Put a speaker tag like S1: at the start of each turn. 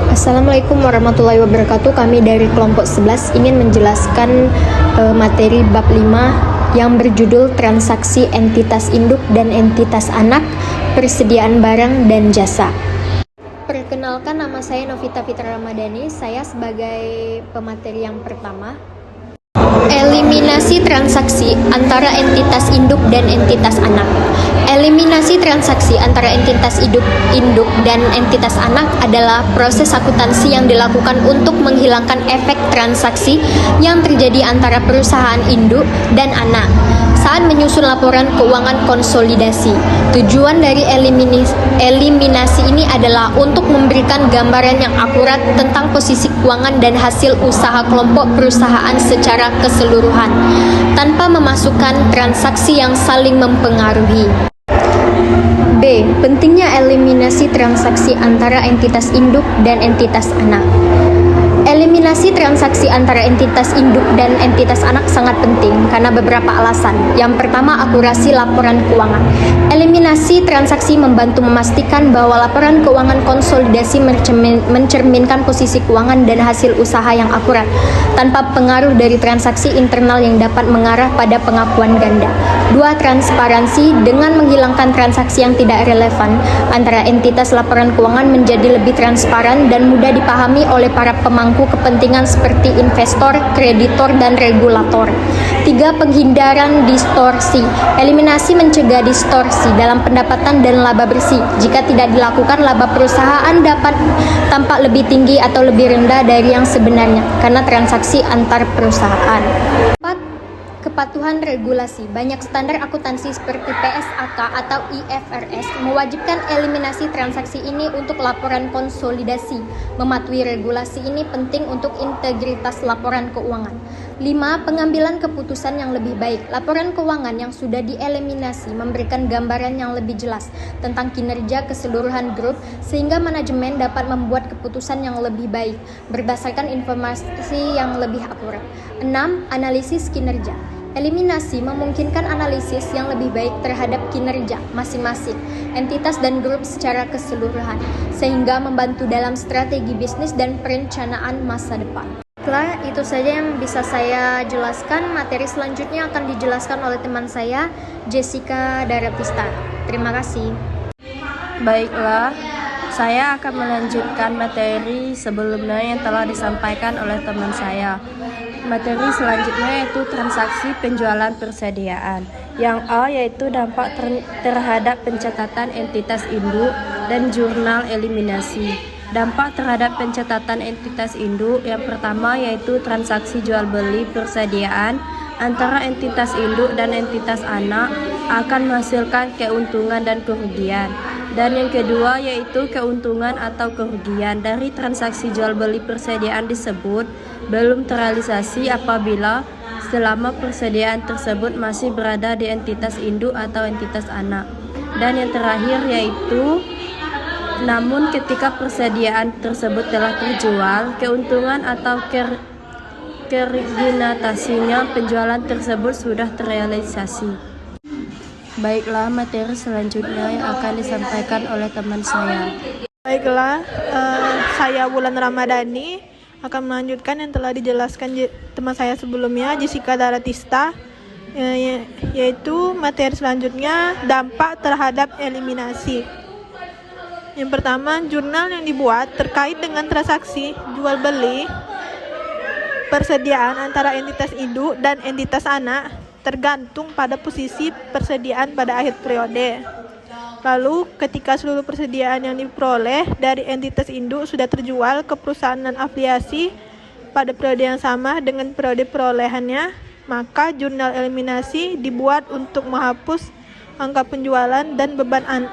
S1: Assalamualaikum warahmatullahi wabarakatuh. Kami dari kelompok 11 ingin menjelaskan materi bab 5 yang berjudul transaksi entitas induk dan entitas anak, persediaan barang dan jasa. Perkenalkan, nama saya Novita Fitra Ramadhani. Saya sebagai pemateri yang pertama. Eliminasi transaksi antara entitas induk dan entitas anak. Eliminasi transaksi antara entitas induk dan entitas anak adalah proses akuntansi yang dilakukan untuk menghilangkan efek transaksi yang terjadi antara perusahaan induk dan anak saat menyusun laporan keuangan konsolidasi. Tujuan dari eliminasi ini adalah untuk memberikan gambaran yang akurat tentang posisi keuangan dan hasil usaha kelompok perusahaan secara keseluruhan, tanpa memasukkan transaksi yang saling mempengaruhi. B. Pentingnya eliminasi transaksi antara entitas induk dan entitas anak. Eliminasi transaksi antara entitas induk dan entitas anak sangat penting karena beberapa alasan. Yang pertama, akurasi laporan keuangan. Eliminasi transaksi membantu memastikan bahwa laporan keuangan konsolidasi mencerminkan posisi keuangan dan hasil usaha yang akurat, tanpa pengaruh dari transaksi internal yang dapat mengarah pada pengakuan ganda. 2. Transparansi. Dengan menghilangkan transaksi yang tidak relevan antara entitas, laporan keuangan menjadi lebih transparan dan mudah dipahami oleh para pemangku kepentingan seperti investor, kreditor, dan regulator. 3. Penghindaran distorsi. Eliminasi mencegah distorsi dalam pendapatan dan laba bersih. Jika tidak dilakukan, laba perusahaan dapat tampak lebih tinggi atau lebih rendah dari yang sebenarnya karena transaksi antar perusahaan. 4. Kepatuhan regulasi. Banyak standar akuntansi seperti PSAK atau IFRS mewajibkan eliminasi transaksi ini untuk laporan konsolidasi. Mematuhi regulasi ini penting untuk integritas laporan keuangan. 5. Pengambilan keputusan yang lebih baik. Laporan keuangan yang sudah dieliminasi memberikan gambaran yang lebih jelas tentang kinerja keseluruhan grup sehingga manajemen dapat membuat keputusan yang lebih baik berdasarkan informasi yang lebih akurat. 6. Analisis kinerja. Eliminasi memungkinkan analisis yang lebih baik terhadap kinerja masing-masing entitas dan grup secara keseluruhan, sehingga membantu dalam strategi bisnis dan perencanaan masa depan. Setelah itu saja yang bisa saya jelaskan. Materi selanjutnya akan dijelaskan oleh teman saya, Jessica Daratista. Terima kasih.
S2: Baiklah, saya akan melanjutkan materi sebelumnya yang telah disampaikan oleh teman saya. Materi selanjutnya yaitu transaksi penjualan persediaan. Yang A yaitu dampak terhadap pencatatan entitas induk dan jurnal eliminasi. Dampak terhadap pencatatan entitas induk yang pertama yaitu transaksi jual beli persediaan antara entitas induk dan entitas anak akan menghasilkan keuntungan dan kerugian. Dan yang kedua yaitu keuntungan atau kerugian dari transaksi jual beli persediaan tersebut belum terrealisasi apabila selama persediaan tersebut masih berada di entitas induk atau entitas anak. Dan yang terakhir yaitu namun ketika persediaan tersebut telah terjual, keuntungan atau kerugian penjualan tersebut sudah terrealisasi. Baiklah, materi selanjutnya yang akan disampaikan oleh teman saya.
S3: Baiklah, saya Wulan Ramadhani akan melanjutkan yang telah dijelaskan teman saya sebelumnya, Jessica Daratista, yaitu materi selanjutnya dampak terhadap eliminasi. Yang pertama, jurnal yang dibuat terkait dengan transaksi jual beli persediaan antara entitas induk dan entitas anak tergantung pada posisi persediaan pada akhir periode. Lalu, ketika seluruh persediaan yang diperoleh dari entitas induk sudah terjual ke perusahaan dan afiliasi pada periode yang sama dengan periode perolehannya, maka jurnal eliminasi dibuat untuk menghapus angka penjualan dan beban